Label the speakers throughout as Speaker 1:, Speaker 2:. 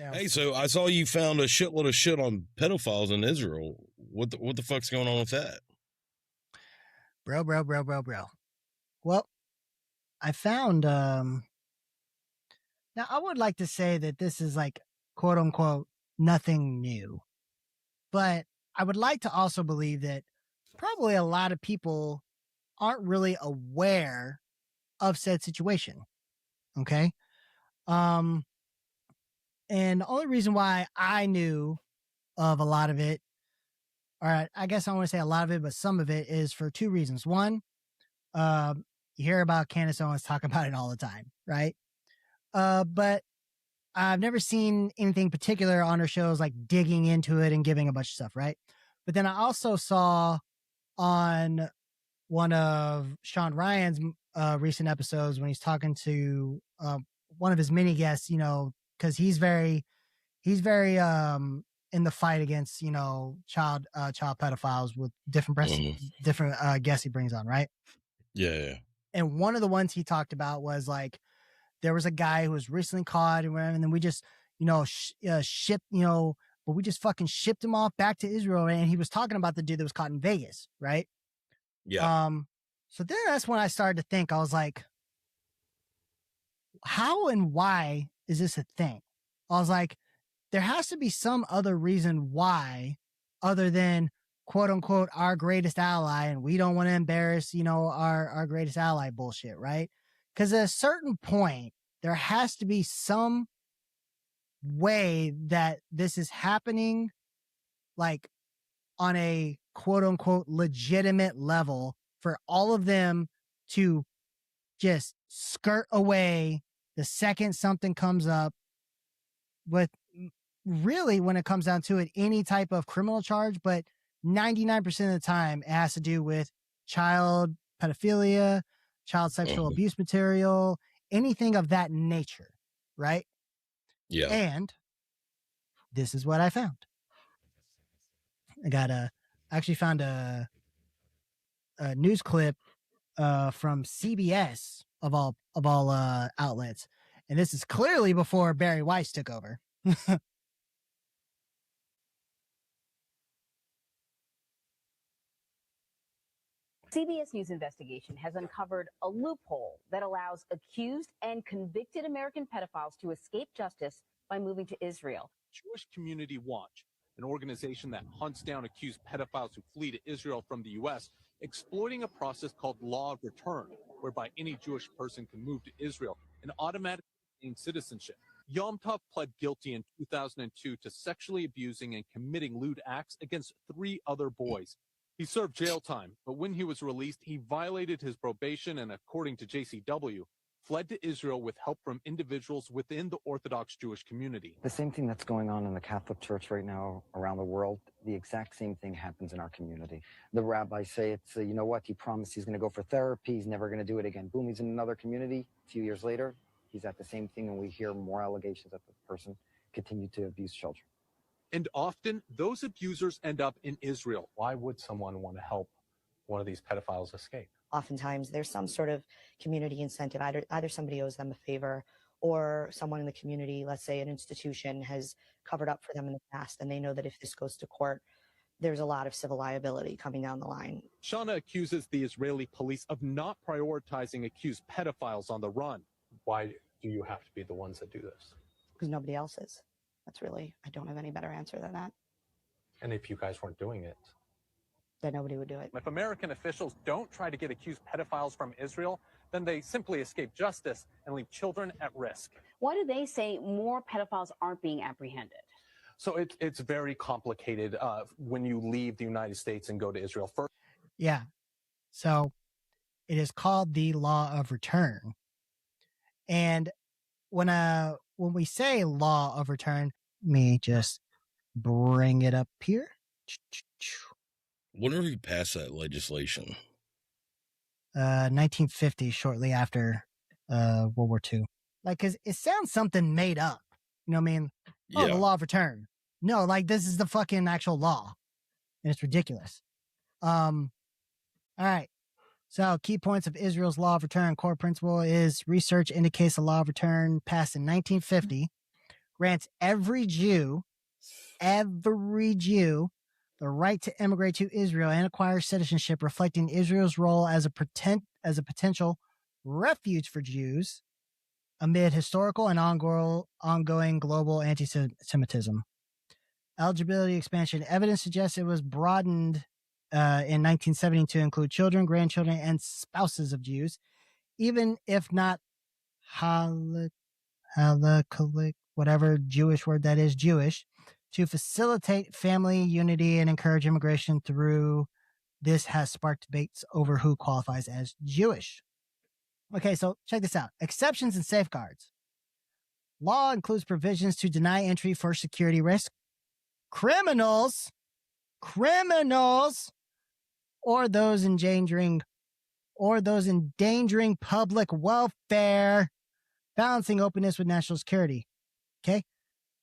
Speaker 1: Yeah.
Speaker 2: Hey, so I saw you found a shitload of shit on pedophiles in Israel. What the fuck's going on with that?
Speaker 1: Bro. Well, I found now I would like to say that this is like quote unquote nothing new. But I would like to also believe that probably a lot of people aren't really aware of said situation. Okay. Um and the only reason why I knew of a lot of it, or I guess I want to say a lot of it, but some of it is for two reasons. One, you hear about Candace Owens talk about it all the time, right? But I've never seen anything particular on her shows like digging into it and giving a bunch of stuff, right? But then I also saw on one of Sean Ryan's recent episodes when he's talking to one of his mini guests, you know, because he's very in the fight against, you know, child pedophiles with different guests he brings on, right?
Speaker 2: Yeah.
Speaker 1: And one of the ones he talked about was like there was a guy who was recently caught and whatever, and then we just, you know, shipped, you know, but we just fucking shipped him off back to Israel. And he was talking about the dude that was caught in Vegas, right?
Speaker 2: Yeah.
Speaker 1: So then that's when I started to think, I was like, how and why is this a thing? I was like, there has to be some other reason why, other than quote unquote our greatest ally, and we don't want to embarrass, you know, our greatest ally bullshit, right? Because at a certain point, there has to be some way that this is happening, like on a quote unquote legitimate level for all of them to just skirt away the second something comes up with really, when it comes down to it, any type of criminal charge, but 99% of the time it has to do with child pedophilia, child sexual abuse material, anything of that nature, right?
Speaker 2: Yeah.
Speaker 1: And this is what I found. I actually found a news clip from CBS of all outlets, and this is clearly before Barry Weiss took over.
Speaker 3: CBS News investigation has uncovered a loophole that allows accused and convicted American pedophiles to escape justice by moving to Israel.
Speaker 4: Jewish Community Watch, an organization that hunts down accused pedophiles who flee to Israel from the U.S., exploiting a process called law of return, whereby any Jewish person can move to Israel and automatically gain citizenship. Yom Tov pled guilty in 2002 to sexually abusing and committing lewd acts against 3 other boys. He served jail time, but when he was released, he violated his probation and, according to JCW, fled to Israel with help from individuals within the Orthodox Jewish community.
Speaker 5: The same thing that's going on in the Catholic Church right now around the world, the exact same thing happens in our community. The rabbis say it's, you know what, he promised he's going to go for therapy, he's never going to do it again. Boom, he's in another community. A few years later, he's at the same thing, and we hear more allegations that the person continued to abuse children.
Speaker 4: And often, those abusers end up in Israel.
Speaker 6: Why would someone want to help one of these pedophiles escape?
Speaker 7: Oftentimes, there's some sort of community incentive. Either somebody owes them a favor, or someone in the community, let's say an institution, has covered up for them in the past, and they know that if this goes to court, there's a lot of civil liability coming down the line.
Speaker 4: Shauna accuses the Israeli police of not prioritizing accused pedophiles on the run.
Speaker 6: Why do you have to be the ones that do this?
Speaker 7: Because nobody else is. That's really, I don't have any better answer than that.
Speaker 6: And if you guys weren't doing it,
Speaker 7: then nobody would do it.
Speaker 4: If American officials don't try to get accused pedophiles from Israel, then they simply escape justice and leave children at risk.
Speaker 3: Why do they say more pedophiles aren't being apprehended?
Speaker 6: So it's very complicated when you leave the United States and go to Israel first.
Speaker 1: Yeah. So it is called the law of return. And when we say law of return, let me just bring it up here.
Speaker 2: When did we pass that legislation?
Speaker 1: 1950, shortly after World War II. Like, cause it sounds something made up. You know what I mean? Oh,
Speaker 2: Yeah.
Speaker 1: the law of return. No, like this is the fucking actual law. And it's ridiculous. All right. So key points of Israel's law of return core principle is research indicates the law of return passed in 1950 grants every Jew, the right to immigrate to Israel and acquire citizenship, reflecting Israel's role as a potential refuge for Jews amid historical and ongoing global anti-Semitism. Eligibility expansion evidence suggests it was broadened in 1970 to include children, grandchildren, and spouses of Jews, even if not halakhic, whatever Jewish word that is, Jewish, to facilitate family unity and encourage immigration through. This has sparked debates over who qualifies as Jewish. Okay, so check this out. Exceptions and safeguards. Law includes provisions to deny entry for security risk, criminals, or those endangering public welfare, balancing openness with national security. Okay.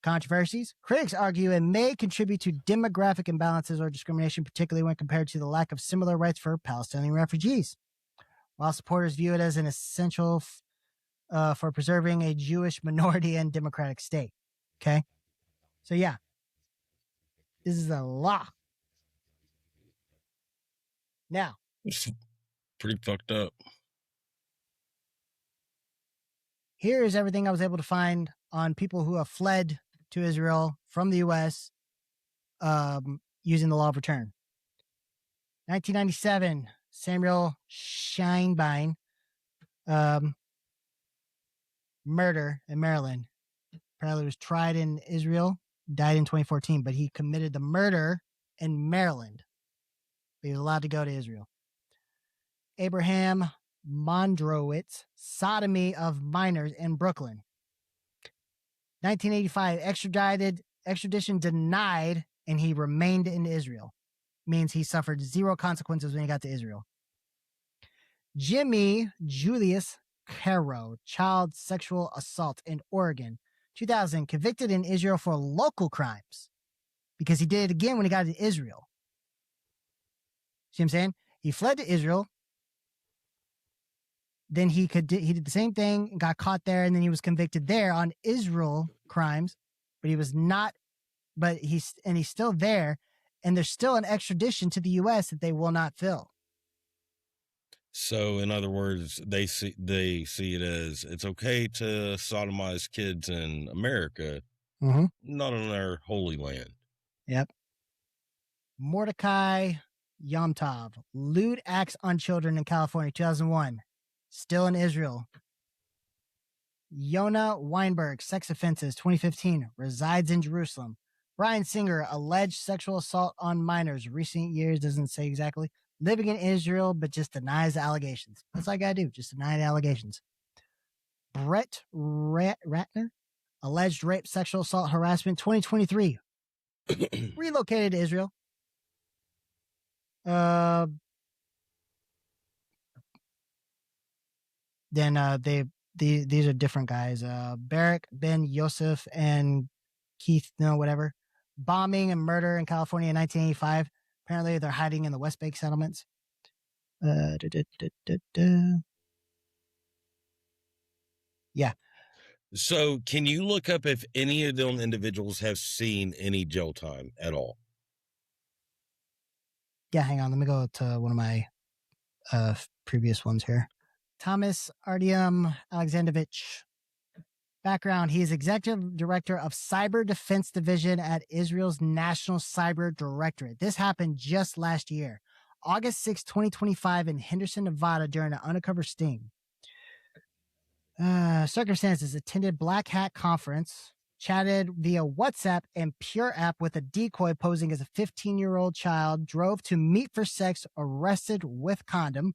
Speaker 1: Controversies. Critics argue it may contribute to demographic imbalances or discrimination, particularly when compared to the lack of similar rights for Palestinian refugees. While supporters view it as an essential for preserving a Jewish minority and democratic state. Okay. So yeah, this is a law. Now,
Speaker 2: It's pretty fucked up.
Speaker 1: here is everything I was able to find on people who have fled to Israel from the U.S. Using the law of return. 1997, Samuel Scheinbein, murder in Maryland. Apparently was tried in Israel, died in 2014, but he committed the murder in Maryland. He was allowed to go to Israel. Abraham Mondrowitz, sodomy of minors in Brooklyn. 1985, extradition denied, and he remained in Israel. Means he suffered zero consequences when he got to Israel. Jimmy Julius Caro, child sexual assault in Oregon. 2000, convicted in Israel for local crimes because he did it again when he got to Israel. See what I'm saying? He fled to Israel. Then he did the same thing and got caught there, and then he was convicted there on Israel crimes, but he was not. But he's still there, and there's still an extradition to the U.S. that they will not fill.
Speaker 2: So, in other words, they see it as it's okay to sodomize kids in America, not on their holy land.
Speaker 1: Yep. Mordecai Yomtov, lewd acts on children in California, 2001. Still in Israel. Yona Weinberg, sex offenses, 2015, resides in Jerusalem. Brian Singer, alleged sexual assault on minors, recent years, doesn't say exactly. Living in Israel, but just denies the allegations. That's all I gotta do, just deny the allegations. Brett Ratner, alleged rape, sexual assault, harassment, 2023. Relocated to Israel. Then these are different guys. Barak Ben Yosef and Keith, whatever. Bombing and murder in California in 1985. Apparently, they're hiding in the West Bank settlements. Yeah.
Speaker 2: So, can you look up if any of them individuals have seen any jail time at all?
Speaker 1: Yeah, hang on. Let me go to one of my previous ones here. Thomas Artyom Alexandrovich. Background, he is executive director of Cyber Defense Division at Israel's National Cyber Directorate. This happened just last year, August 6, 2025 in Henderson, Nevada during an undercover sting. Circumstances, attended Black Hat Conference, chatted via WhatsApp and Pure App with a decoy posing as a 15-year-old child, drove to meet for sex, arrested with condom.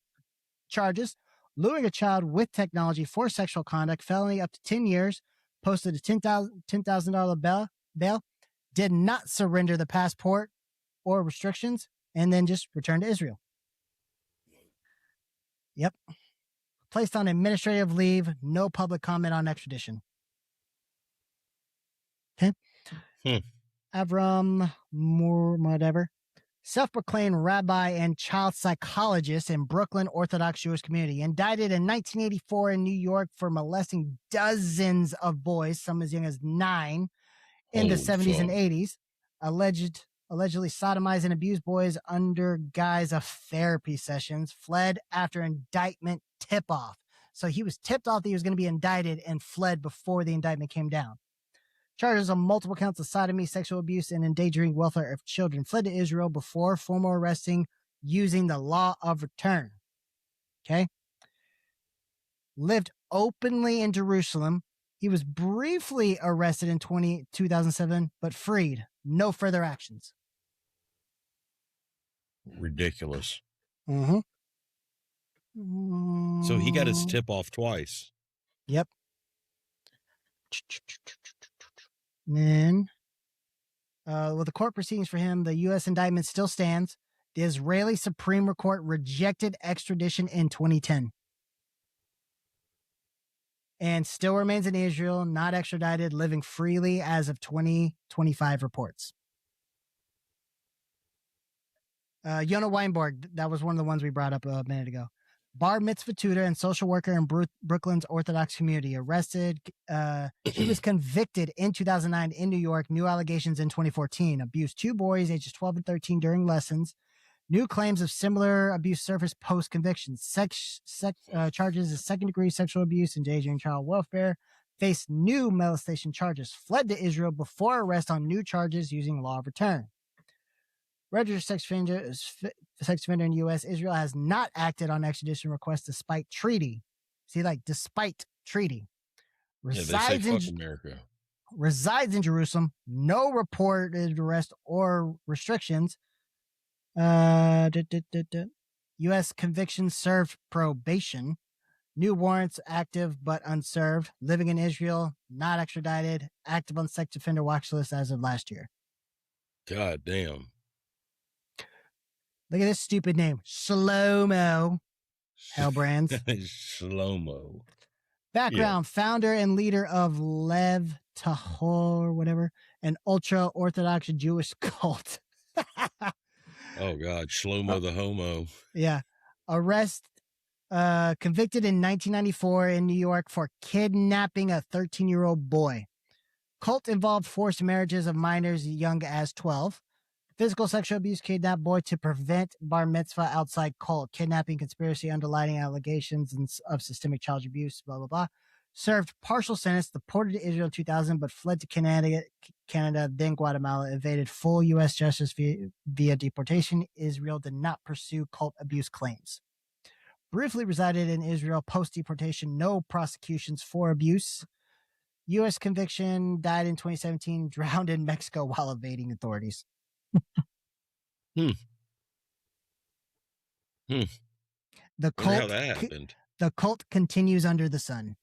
Speaker 1: Charges, luring a child with technology for sexual conduct, felony up to 10 years, posted a $10,000 bail, did not surrender the passport or restrictions, and then just returned to Israel. Yep. Placed on administrative leave, no public comment on extradition. Okay. Avram Moore, whatever. Self-proclaimed rabbi and child psychologist in Brooklyn Orthodox Jewish community, indicted in 1984 in New York for molesting dozens of boys, some as young as 9, in the 70s and 80s, allegedly sodomized and abused boys under guise of therapy sessions, fled after indictment tip-off. So he was tipped off that he was going to be indicted and fled before the indictment came down. Charges on multiple counts of sodomy, sexual abuse, and endangering welfare of children. Fled to Israel before formal arresting using the law of return. Okay? Lived openly in Jerusalem. He was briefly arrested in 2007, but freed. No further actions.
Speaker 2: Ridiculous.
Speaker 1: Mm-hmm.
Speaker 2: So he got his tip off twice.
Speaker 1: Yep. Then, with the court proceedings for him, the U.S. indictment still stands. The Israeli Supreme Court rejected extradition in 2010. And still remains in Israel, not extradited, living freely as of 2025 reports. Yonah Weinberg, that was one of the ones we brought up a minute ago. Bar mitzvah tutor and social worker in Brooklyn's Orthodox community. Arrested. He was convicted in 2009 in New York. New allegations in 2014. Abused 2 boys, ages 12 and 13, during lessons. New claims of similar abuse surfaced post-conviction. Charges of second-degree sexual abuse, endangering child welfare. Faced new molestation charges. Fled to Israel before arrest on new charges using law of return. Registered sex offender in the U.S. Israel has not acted on extradition requests despite treaty. See, like, despite treaty.
Speaker 2: Resides they say fuck America.
Speaker 1: Resides in Jerusalem. No reported arrest or restrictions. U.S. conviction served probation. New warrants active but unserved. Living in Israel, not extradited. Active on sex offender watch list as of last year.
Speaker 2: God damn.
Speaker 1: Look at this stupid name. Shlomo. Hellbrands.
Speaker 2: Shlomo.
Speaker 1: Background, founder and leader of Lev Tahor, whatever, an ultra-Orthodox Jewish cult.
Speaker 2: Oh, God. Shlomo the homo.
Speaker 1: Yeah. Convicted in 1994 in New York for kidnapping a 13-year-old boy. Cult involved forced marriages of minors young as 12. Physical sexual abuse, kidnap boy to prevent bar mitzvah outside cult. Kidnapping conspiracy, underlying allegations of systemic child abuse, blah, blah, blah. Served partial sentence, deported to Israel in 2000, but fled to Canada, then Guatemala. Evaded full U.S. justice via deportation. Israel did not pursue cult abuse claims. Briefly resided in Israel post-deportation. No prosecutions for abuse. U.S. conviction. Died in 2017. Drowned in Mexico while evading authorities.
Speaker 2: The cult,
Speaker 1: how that happened. The cult continues under the sun.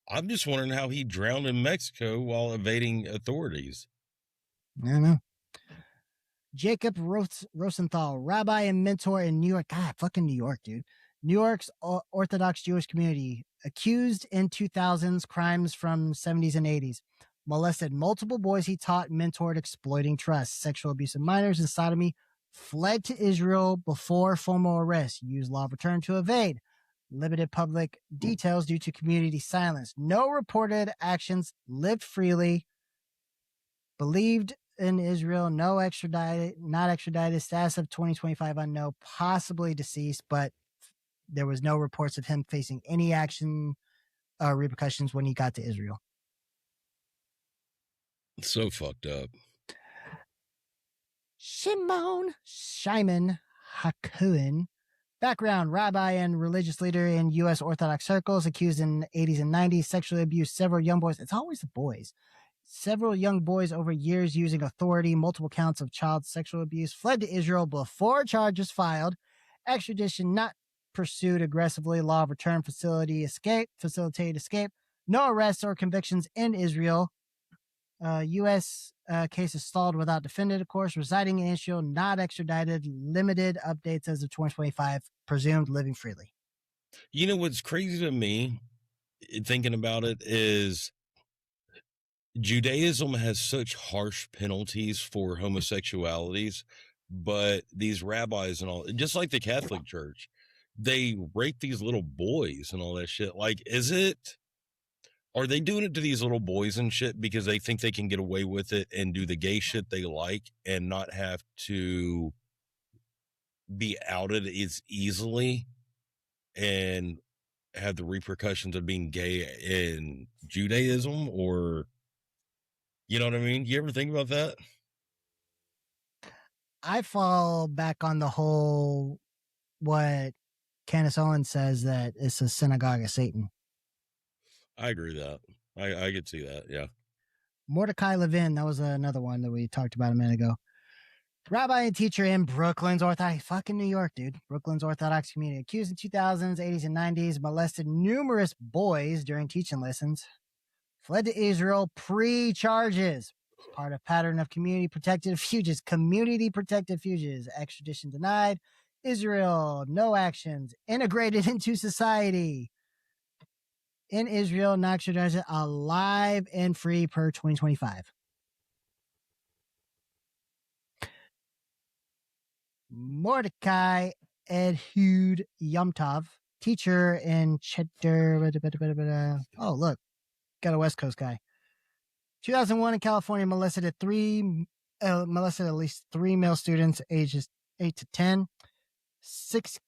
Speaker 2: I'm just wondering how he drowned in Mexico while evading authorities.
Speaker 1: I don't know. Jacob Rosenthal, rabbi and mentor in New York. God, fucking New York, dude. New York's Orthodox Jewish community. Accused in 2000s, crimes from 70s and 80s. Molested multiple boys he taught, mentored, exploiting trust, sexual abuse of minors, and sodomy. Fled to Israel before formal arrest. Used law of return to evade. Limited public details due to community silence. No reported actions. Lived freely. Believed in Israel. No extradited. Not extradited. Status of 2025 unknown. Possibly deceased, but there was no reports of him facing any action repercussions when he got to Israel.
Speaker 2: So fucked up.
Speaker 1: Shimon Hakuin. Background, rabbi and religious leader in U.S. Orthodox circles, accused in the 80s and 90s, sexually abused several young boys. It's always the boys. Several young boys over years using authority, multiple counts of child sexual abuse, fled to Israel before charges filed, extradition not pursued aggressively, law of return facilitated escape, no arrests or convictions in Israel. U.S. cases stalled without defendant, of course, residing in Israel, not extradited, limited updates as of 2025, presumed living freely.
Speaker 2: You know what's crazy to me, thinking about it, is Judaism has such harsh penalties for homosexualities, but these rabbis and all, just like the Catholic Church, they rape these little boys and all that shit. Like, Are they doing it to these little boys and shit because they think they can get away with it and do the gay shit they like and not have to be outed as easily and have the repercussions of being gay in Judaism? Or, you know what I mean? You ever think about that?
Speaker 1: I fall back on the whole what Candace Owens says, that it's a synagogue of Satan.
Speaker 2: I agree with that. I could see that, yeah.
Speaker 1: Mordecai Levin, that was another one that we talked about a minute ago. Rabbi and teacher in Brooklyn's Orthodox, fucking New York, dude. Brooklyn's Orthodox community, accused in 2000s, 80s, and 90s, molested numerous boys during teaching lessons, fled to Israel pre-charges. Part of pattern of community protected fugitives, extradition denied. Israel, no actions, integrated into society. In Israel, not extradited, alive and free per 2025. Mordecai Ehud Yomtov, teacher in Cheddar. Oh, look, got a West Coast guy. 2001 in California, molested at least 3 male students ages 8 to 10. 6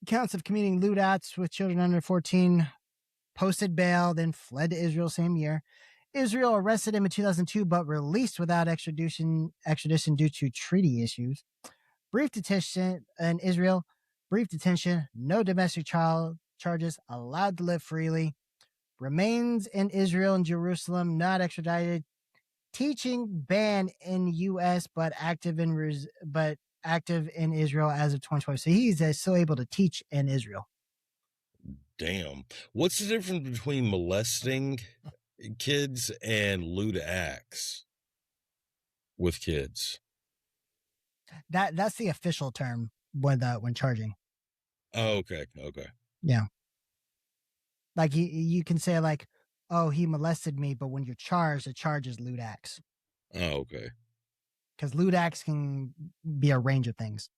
Speaker 1: counts of committing lewd acts with children under 14. Posted bail, then fled to Israel same year. Israel arrested him in 2002, but released without extradition due to treaty issues. Brief detention in Israel. Brief detention. No domestic child charges. Allowed to live freely. Remains in Israel and Jerusalem. Not extradited. Teaching ban in U.S. but active in Israel as of 2020. So he's still able to teach in Israel.
Speaker 2: Damn. What's the difference between molesting kids and lewd acts with kids?
Speaker 1: That's the official term when charging.
Speaker 2: Oh, okay.
Speaker 1: Yeah. Like you can say like, oh, he molested me, but when you're charged, the charge is lewd acts.
Speaker 2: Oh, okay.
Speaker 1: Because lewd acts can be a range of things.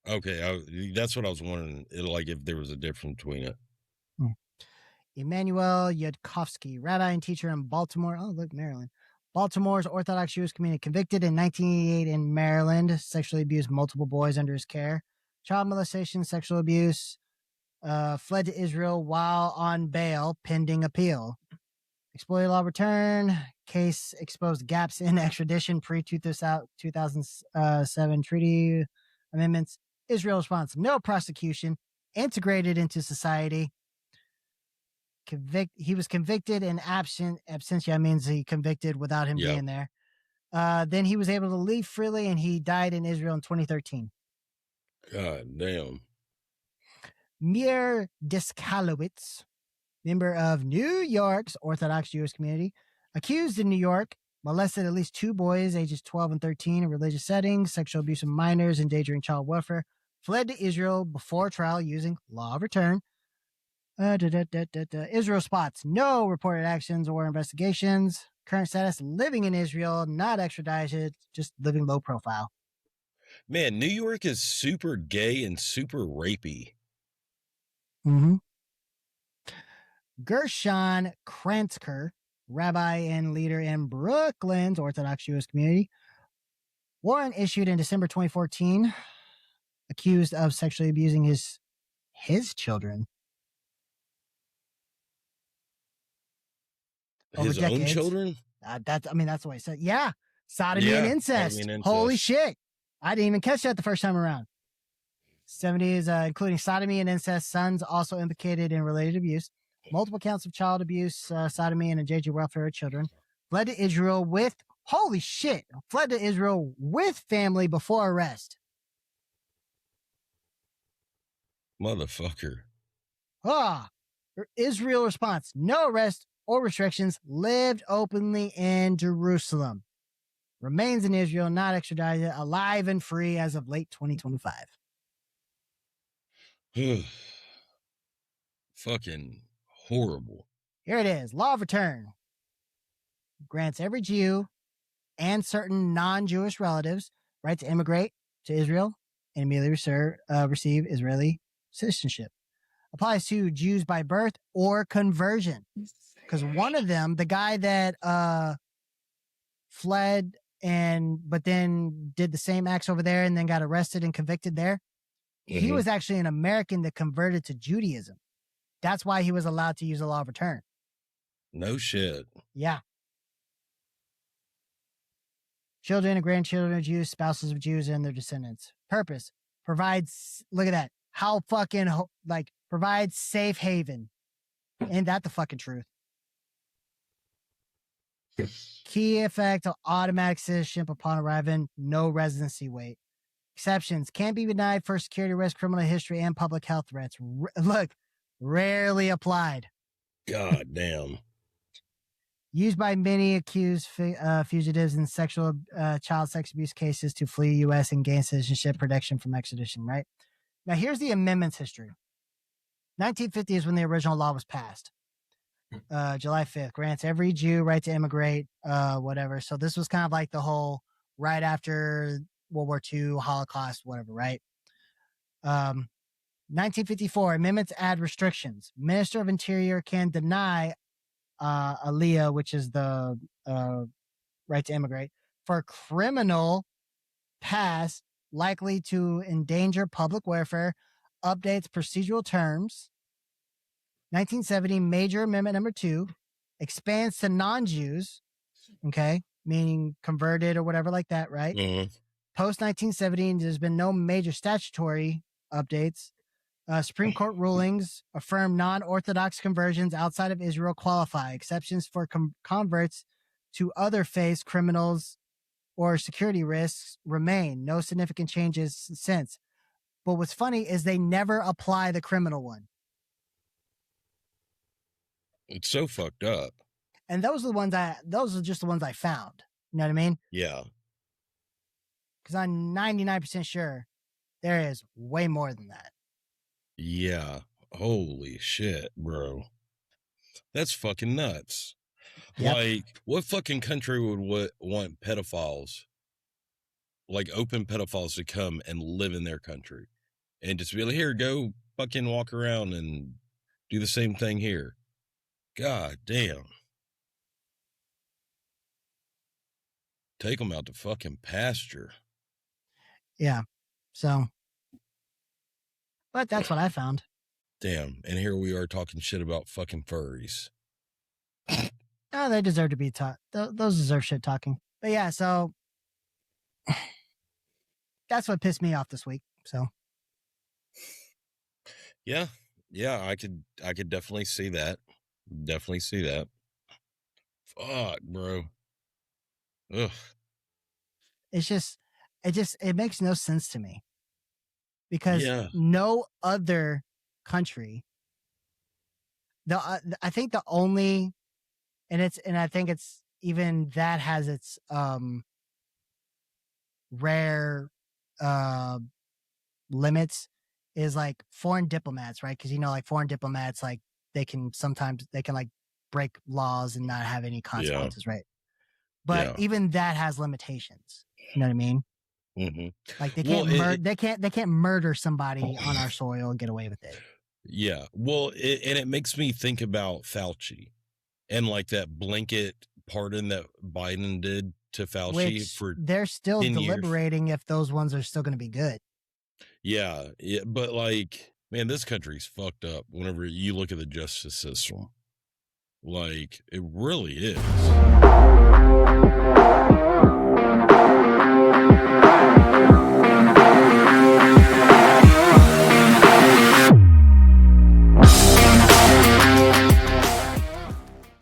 Speaker 2: Okay, that's what I was wondering. Like if there was a difference between it.
Speaker 1: Emmanuel Yudkowsky, rabbi and teacher in Baltimore. Oh, look, Maryland. Baltimore's Orthodox Jewish community, convicted in 1988 in Maryland, sexually abused multiple boys under his care. Child molestation, sexual abuse, fled to Israel while on bail, pending appeal. Exploited law return, case exposed gaps in extradition pre-2007 treaty amendments. Israel response, no prosecution, integrated into society. He was convicted in absentia means he convicted without him being there. Then he was able to leave freely, and he died in Israel in 2013.
Speaker 2: God damn.
Speaker 1: Mir Diskalowitz, member of New York's Orthodox Jewish community, accused in New York, molested at least 2 boys ages 12 and 13 in religious settings, sexual abuse of minors, endangering child welfare, fled to Israel before trial using law of return. Israel spots no reported actions or investigations. Current status, living in Israel, not extradited, just living low profile.
Speaker 2: Man, New York is super gay and super rapey.
Speaker 1: Mm-hmm. Gershon Krantzker, rabbi and leader in Brooklyn's Orthodox Jewish community. Warrant issued in December 2014, accused of sexually abusing his children.
Speaker 2: His own children?
Speaker 1: That's the way it said. Yeah. Sodomy and incest. Holy shit. I didn't even catch that the first time around. 70s, including sodomy and incest. Sons also implicated in related abuse. Multiple counts of child abuse, sodomy, and endangering welfare of children. Fled to Israel with, holy shit, fled to Israel with family before arrest.
Speaker 2: Motherfucker.
Speaker 1: Israel response, no arrest or restrictions, lived openly in Jerusalem. Remains in Israel, not extradited, alive and free as of late 2025.
Speaker 2: Fucking horrible.
Speaker 1: Here it is. Law of return grants every Jew and certain non-Jewish relatives right to immigrate to Israel and immediately receive Israeli citizenship. Applies to Jews by birth or conversion. because one of them, the guy that fled but then did the same acts over there and then got arrested and convicted there, he was actually an American that converted to Judaism. That's why he was allowed to use the law of return.
Speaker 2: No shit.
Speaker 1: Yeah. Children and grandchildren of Jews, spouses of Jews, and their descendants. Purpose: provides, look at that. How fucking, provides safe haven. Ain't that the fucking truth? Key effect: automatic citizenship upon arriving, no residency wait. Exceptions: can be denied for security risk, criminal history, and public health threats. Look, rarely applied.
Speaker 2: God damn.
Speaker 1: Used by many accused fugitives in child sex abuse cases to flee U.S. and gain citizenship protection from extradition, right? Now, here's the amendments history. 1950 is when the original law was passed. July 5th grants every Jew right to immigrate, whatever. So this was kind of like the whole right after World War II, Holocaust, whatever, right? 1954, amendments add restrictions. Minister of Interior can deny Aliyah, which is the right to immigrate, for criminal past likely to endanger public welfare, updates procedural terms. 1970, Major Amendment number 2 expands to non-Jews, okay, meaning converted or whatever like that, right? Post 1970, there's been no major statutory updates. Supreme Court rulings affirm non-Orthodox conversions outside of Israel qualify. Exceptions for converts to other faiths, criminals, or security risks remain. No significant changes since. But what's funny is they never apply the criminal one.
Speaker 2: It's so fucked up.
Speaker 1: And those are just the ones I found. You know what I mean?
Speaker 2: Yeah.
Speaker 1: Because I'm 99% sure there is way more than that.
Speaker 2: Yeah. Holy shit, bro. That's fucking nuts. Yep. Like, what fucking country would want pedophiles, like open pedophiles, to come and live in their country and just be like, here, go fucking walk around and do the same thing here? God damn. Take them out to fucking pasture.
Speaker 1: Yeah. So, but that's what I found.
Speaker 2: Damn. And here we are talking shit about fucking furries.
Speaker 1: Oh, they deserve to be taught. Those deserve shit talking. But yeah, so that's what pissed me off this week. So
Speaker 2: yeah, I could definitely see that. Definitely see that. Fuck, bro. Ugh.
Speaker 1: It makes no sense to me because no other country. I think the only, and I think it's even that has its rare limits, is like foreign diplomats, right? Because like foreign diplomats, like they can like break laws and not have any consequences, right? But even that has limitations. You know what I mean?
Speaker 2: Mm-hmm.
Speaker 1: Like they can't murder somebody on our soil and get away with it.
Speaker 2: Yeah. Well, it makes me think about Fauci and like that blanket pardon that Biden did to Fauci. For
Speaker 1: they're still deliberating if those ones are still going to be good.
Speaker 2: Yeah. But like, man, this country's fucked up whenever you look at the justice system. Like, it really is.